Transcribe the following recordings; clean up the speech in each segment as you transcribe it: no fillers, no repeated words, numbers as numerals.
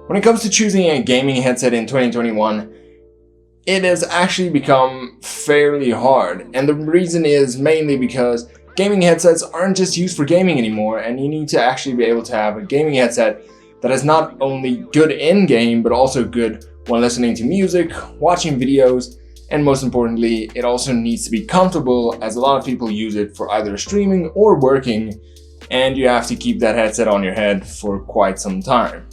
When it comes to choosing a gaming headset in 2021, it has actually become fairly hard, and the reason is mainly because gaming headsets aren't just used for gaming anymore, and you need to actually be able to have a gaming headset that is not only good in-game, but also good when listening to music, watching videos, and most importantly, it also needs to be comfortable, as a lot of people use it for either streaming or working, and you have to keep that headset on your head for quite some time.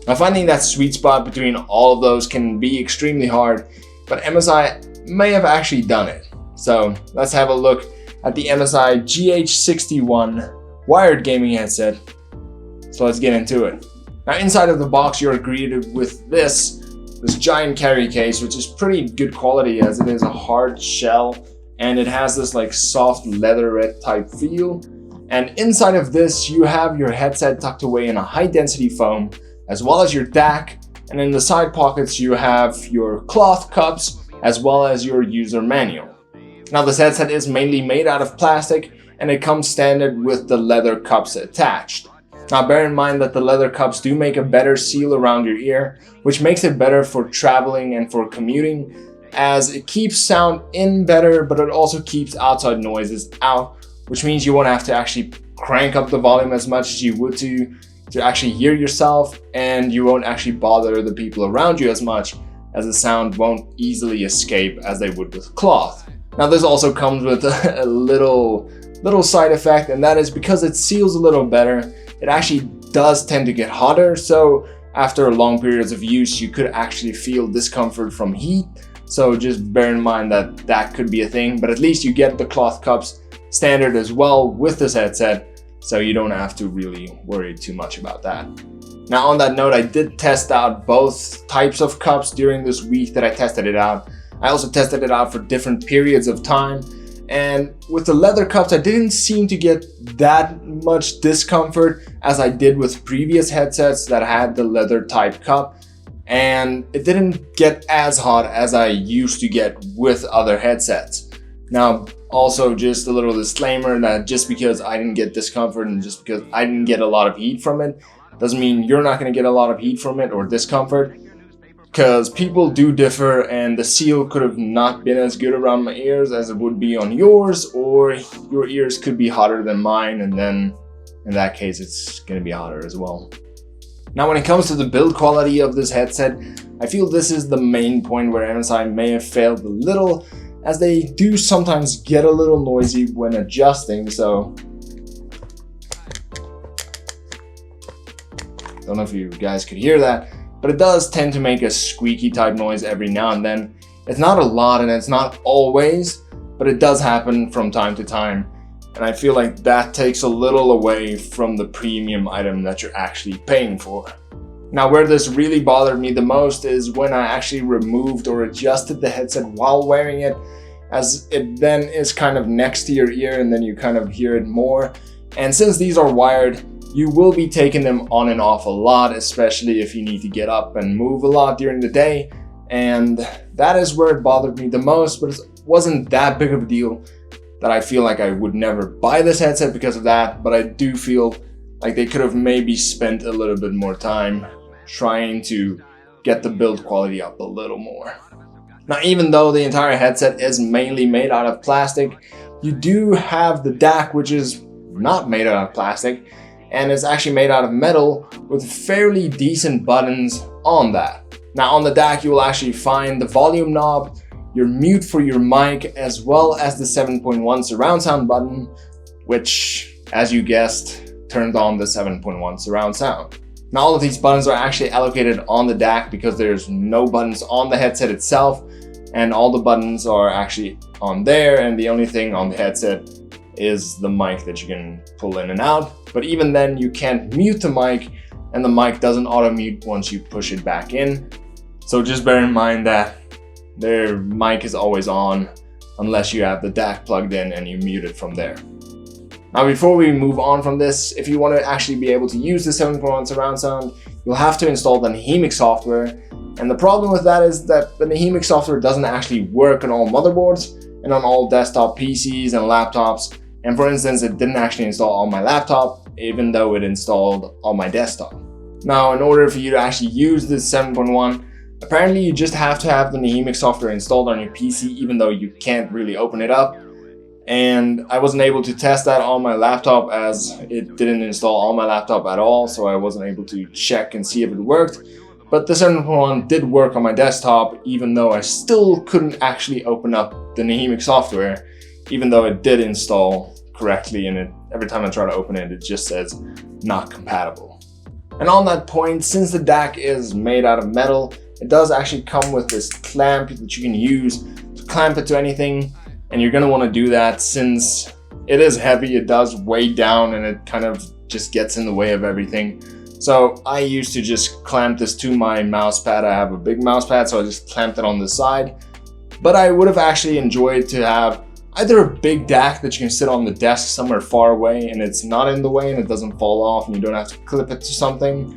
Now, finding that sweet spot between all of those can be extremely hard, but MSI may have actually done it. So let's have a look at the MSI GH61 wired gaming headset. So let's get into it. Now, inside of the box, you're greeted with this giant carry case, which is pretty good quality as it is a hard shell and it has this like soft leatherette type feel. And inside of this, you have your headset tucked away in a high density foam, as well as your DAC, and in the side pockets you have your cloth cups as well as your user manual. Now, this headset is mainly made out of plastic and it comes standard with the leather cups attached. Now, bear in mind that the leather cups do make a better seal around your ear, which makes it better for traveling and for commuting, as it keeps sound in better, but it also keeps outside noises out, which means you won't have to actually crank up the volume as much as you would to actually hear yourself, and you won't actually bother the people around you as much, as the sound won't easily escape as they would with cloth. Now, this also comes with a little side effect, and that is because it seals a little better, it actually does tend to get hotter, so after long periods of use you could actually feel discomfort from heat. So just bear in mind that that could be a thing, but at least you get the cloth cups standard as well with this headset, so you don't have to really worry too much about that. Now, on that note, I did test out both types of cups during this week that I tested it out. I also tested it out for different periods of time, and with the leather cups I didn't seem to get that much discomfort as I did with previous headsets that had the leather type cup, and it didn't get as hot as I used to get with other headsets. Now, also just a little disclaimer that just because I didn't get discomfort and just because I didn't get a lot of heat from it doesn't mean you're not going to get a lot of heat from it or discomfort, because people do differ, and the seal could have not been as good around my ears as it would be on yours, or your ears could be hotter than mine, and then in that case it's going to be hotter as well. Now, when it comes to the build quality of this headset, I feel this is the main point where MSI may have failed a little, as they do sometimes get a little noisy when adjusting. So don't know if you guys could hear that, but it does tend to make a squeaky type noise every now and then. It's not a lot and it's not always, but it does happen from time to time. And I feel like that takes a little away from the premium item that you're actually paying for. Now, where this really bothered me the most is when I actually removed or adjusted the headset while wearing it, as it then is kind of next to your ear and then you kind of hear it more. And since these are wired, you will be taking them on and off a lot, especially if you need to get up and move a lot during the day. And that is where it bothered me the most, but it wasn't that big of a deal that I feel like I would never buy this headset because of that. But I do feel like they could have maybe spent a little bit more time trying to get the build quality up a little more. Now, even though the entire headset is mainly made out of plastic, you do have the DAC, which is not made out of plastic, and it's actually made out of metal with fairly decent buttons on that. Now, on the DAC, you will actually find the volume knob, your mute for your mic, as well as the 7.1 surround sound button, which, as you guessed, turns on the 7.1 surround sound. Now, all of these buttons are actually allocated on the DAC because there's no buttons on the headset itself, and all the buttons are actually on there, and the only thing on the headset is the mic that you can pull in and out. But even then, you can't mute the mic, and the mic doesn't auto mute once you push it back in. So just bear in mind that their mic is always on unless you have the DAC plugged in and you mute it from there. Now, before we move on from this, if you want to actually be able to use the 7.1 surround sound, you'll have to install the Nahimic software. And the problem with that is that the Nahimic software doesn't actually work on all motherboards and on all desktop PCs and laptops. And for instance, it didn't actually install on my laptop, even though it installed on my desktop. Now, in order for you to actually use this 7.1, apparently you just have to have the Nahimic software installed on your PC, even though you can't really open it up. And I wasn't able to test that on my laptop as it didn't install on my laptop at all, so I wasn't able to check and see if it worked. But the 7.1 did work on my desktop, even though I still couldn't actually open up the Nahimic software, even though it did install correctly, and every time I try to open it, it just says not compatible. And on that point, since the DAC is made out of metal, it does actually come with this clamp that you can use to clamp it to anything. And you're going to want to do that since it is heavy, it does weigh down, and it kind of just gets in the way of everything. So I used to just clamp this to my mouse pad. I have a big mouse pad, so I just clamped it on the side. But I would have actually enjoyed to have either a big DAC that you can sit on the desk somewhere far away and it's not in the way and it doesn't fall off and you don't have to clip it to something,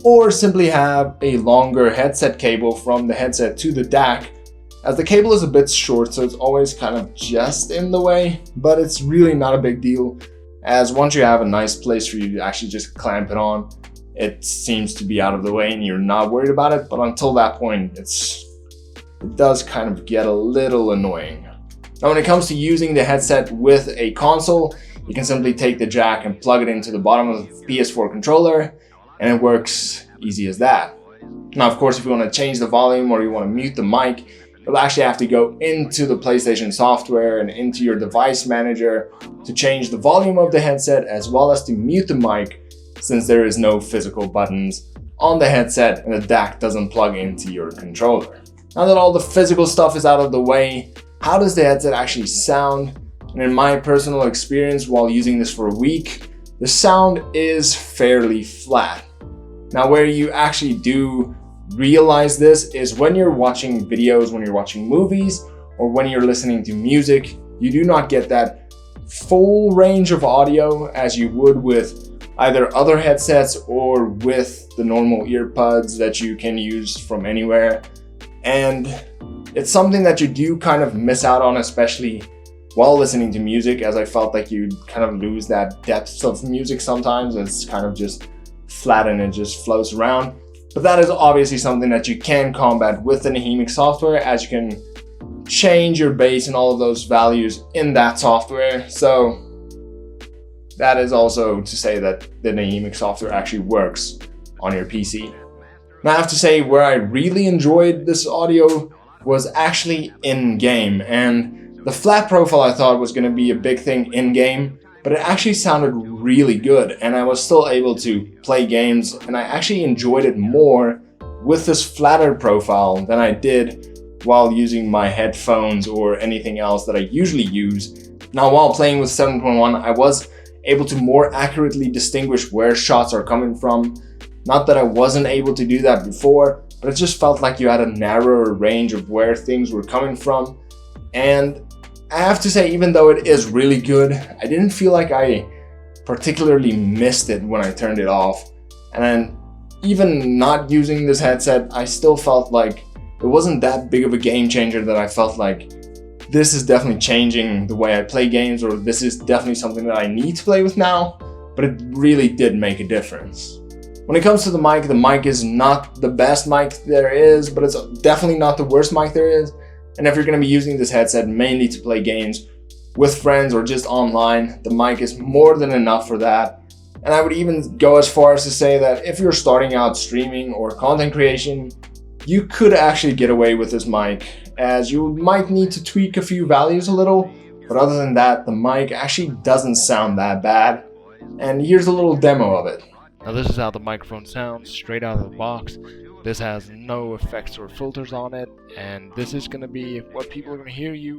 or simply have a longer headset cable from the headset to the DAC, as the cable is a bit short, so it's always kind of just in the way, but it's really not a big deal, as once you have a nice place for you to actually just clamp it on, it seems to be out of the way and you're not worried about it. But until that point, it does kind of get a little annoying. Now, when it comes to using the headset with a console, you can simply take the jack and plug it into the bottom of the PS4 controller, and it works easy as that. Now, of course, if you want to change the volume or you want to mute the mic, you'll actually have to go into the PlayStation software and into your device manager to change the volume of the headset as well as to mute the mic, since there is no physical buttons on the headset and the DAC doesn't plug into your controller. Now that all the physical stuff is out of the way, how does the headset actually sound? And in my personal experience while using this for a week, the sound is fairly flat. Now, where you actually do realize this is when you're watching videos, when you're watching movies, or when you're listening to music. You do not get that full range of audio as you would with either other headsets or with the normal earbuds that you can use from anywhere. And it's something that you do kind of miss out on, especially while listening to music, as I felt like you kind of lose that depth of music sometimes. It's kind of just flat and it just flows around. But that is obviously something that you can combat with the Nahimic software, as you can change your bass and all of those values in that software. So that is also to say that the Nahimic software actually works on your PC. Now, I have to say, where I really enjoyed this audio was actually in-game, and the flat profile I thought was going to be a big thing in-game, but it actually sounded really good, and I was still able to play games, and I actually enjoyed it more with this flatter profile than I did while using my headphones or anything else that I usually use. Now, while playing with 7.1, I was able to more accurately distinguish where shots are coming from. Not that I wasn't able to do that before, but it just felt like you had a narrower range of where things were coming from. And I have to say, even though it is really good, I didn't feel like I particularly missed it when I turned it off. And then even not using this headset, I still felt like it wasn't that big of a game changer that I felt like this is definitely changing the way I play games, or this is definitely something that I need to play with now, but it really did make a difference. When it comes to the mic is not the best mic there is, but it's definitely not the worst mic there is. And if you're going to be using this headset mainly to play games with friends or just online, the mic is more than enough for that. And I would even go as far as to say that if you're starting out streaming or content creation, you could actually get away with this mic, as you might need to tweak a few values a little, but other than that, the mic actually doesn't sound that bad. And here's a little demo of it. Now this is how the microphone sounds straight out of the box. This has no effects or filters on it, and this is going to be what people are going to hear you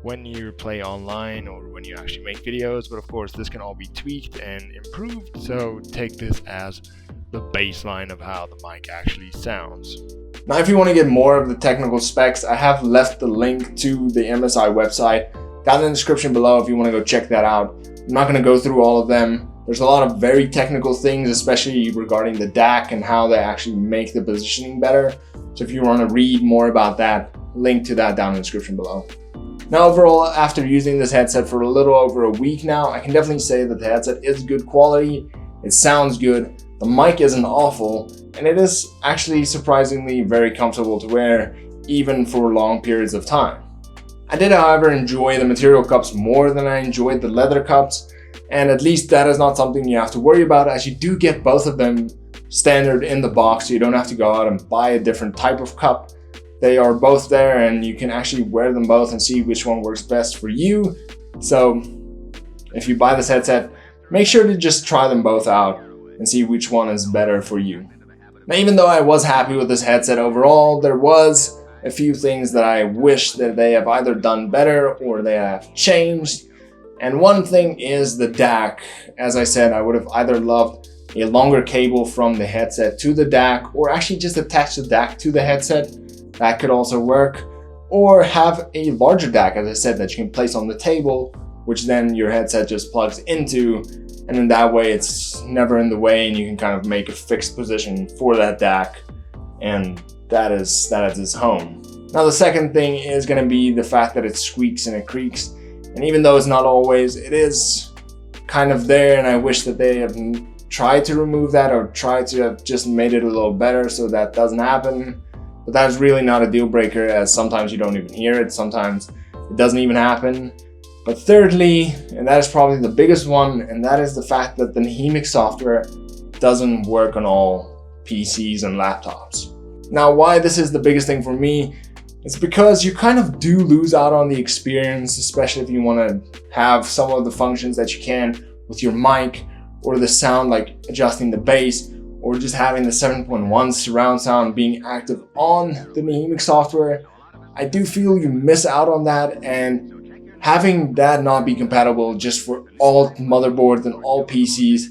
when you play online or when you actually make videos. But of course, this can all be tweaked and improved, so take this as the baseline of how the mic actually sounds. Now, if you want to get more of the technical specs, I have left the link to the MSI website down in the description below if you want to go check that out. I'm not going to go through all of them. There's a lot of very technical things, especially regarding the DAC and how they actually make the positioning better. So if you want to read more about that, link to that down in the description below. Now, overall, after using this headset for a little over a week now, I can definitely say that the headset is good quality. It sounds good. The mic isn't awful, and it is actually surprisingly very comfortable to wear, even for long periods of time. I did, however, enjoy the material cups more than I enjoyed the leather cups, and at least that is not something you have to worry about, as you do get both of them standard in the box, so you don't have to go out and buy a different type of cup. They are both there, and you can actually wear them both and see which one works best for you. So if you buy this headset, make sure to just try them both out and see which one is better for you. Now, even though I was happy with this headset overall, there was a few things that I wish that they have either done better or they have changed. And one thing is the DAC. As I said, I would have either loved a longer cable from the headset to the DAC, or actually just attach the DAC to the headset. That could also work. Or have a larger DAC, as I said, that you can place on the table, which then your headset just plugs into, and in that way it's never in the way and you can kind of make a fixed position for that DAC, and that is its home. Now the second thing is going to be the fact that it squeaks and it creaks, and even though it's not always, it is kind of there, and I wish that they have tried to remove that or tried to have just made it a little better so that doesn't happen. But that's really not a deal breaker, as sometimes you don't even hear it, sometimes it doesn't even happen. But thirdly, and that is probably the biggest one, and that is the fact that the Nahimic software doesn't work on all PCs and laptops. Now, why this is the biggest thing for me, it's because you kind of do lose out on the experience, especially if you want to have some of the functions that you can with your mic, or the sound like adjusting the bass, or just having the 7.1 surround sound being active on the Nahimic software. I do feel you miss out on that, and having that not be compatible just for all motherboards and all PCs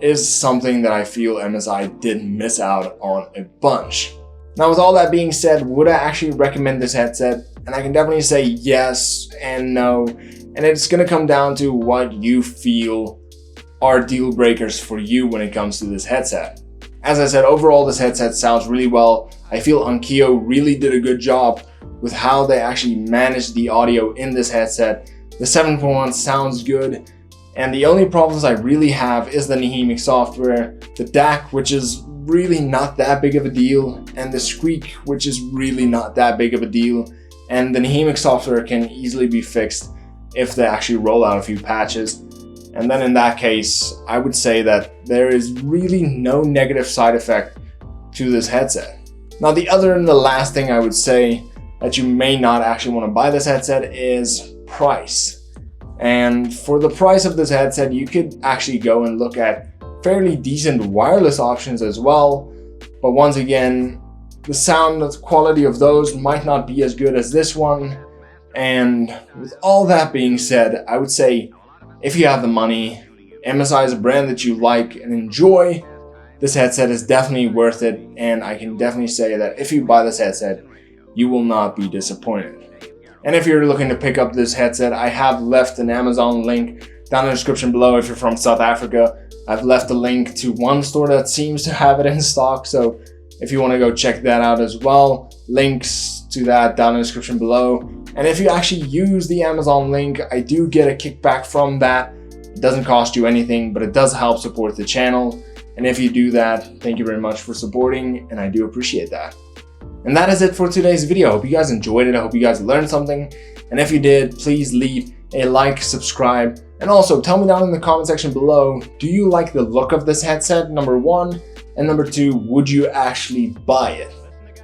is something that I feel MSI did miss out on a bunch. Now, with all that being said, would I actually recommend this headset? And I can definitely say yes and no, and it's going to come down to what you feel are deal breakers for you when it comes to this headset. As I said, overall this headset sounds really well. I feel Onkyo really did a good job with how they actually managed the audio in this headset. The 7.1 sounds good, and the only problems I really have is the Nahimic software, the DAC, which is really not that big of a deal, and the squeak, which is really not that big of a deal. And the Nahimic software can easily be fixed if they actually roll out a few patches. And then in that case, I would say that there is really no negative side effect to this headset. Now, the other and the last thing I would say that you may not actually want to buy this headset is price. And for the price of this headset, you could actually go and look at fairly decent wireless options as well. But once again, the sound quality of those might not be as good as this one. And with all that being said, I would say if you have the money, MSI is a brand that you like and enjoy, this headset is definitely worth it, and I can definitely say that if you buy this headset, you will not be disappointed. And if you're looking to pick up this headset, I have left an Amazon link down in the description below. If you're from South Africa, I've left a link to one store that seems to have it in stock, so if you want to go check that out as well, links to that down in the description below. And if you actually use the Amazon link, I do get a kickback from that. It doesn't cost you anything, but it does help support the channel. And if you do that, thank you very much for supporting, and I do appreciate that. And that is it for today's video. I hope you guys enjoyed it. I hope you guys learned something. And if you did, please leave a like, subscribe, and also tell me down in the comment section below, do you like the look of this headset, number one? And number two, would you actually buy it?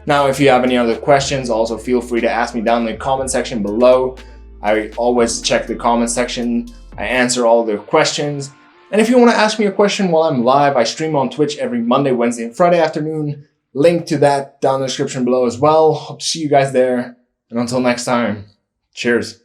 Now, if you have any other questions, also feel free to ask me down in the comment section below. I always check the comment section. I answer all their questions. And if you want to ask me a question while I'm live, I stream on Twitch every Monday, Wednesday, and Friday afternoon. Link to that down in the description below as well. Hope to see you guys there. And until next time, cheers.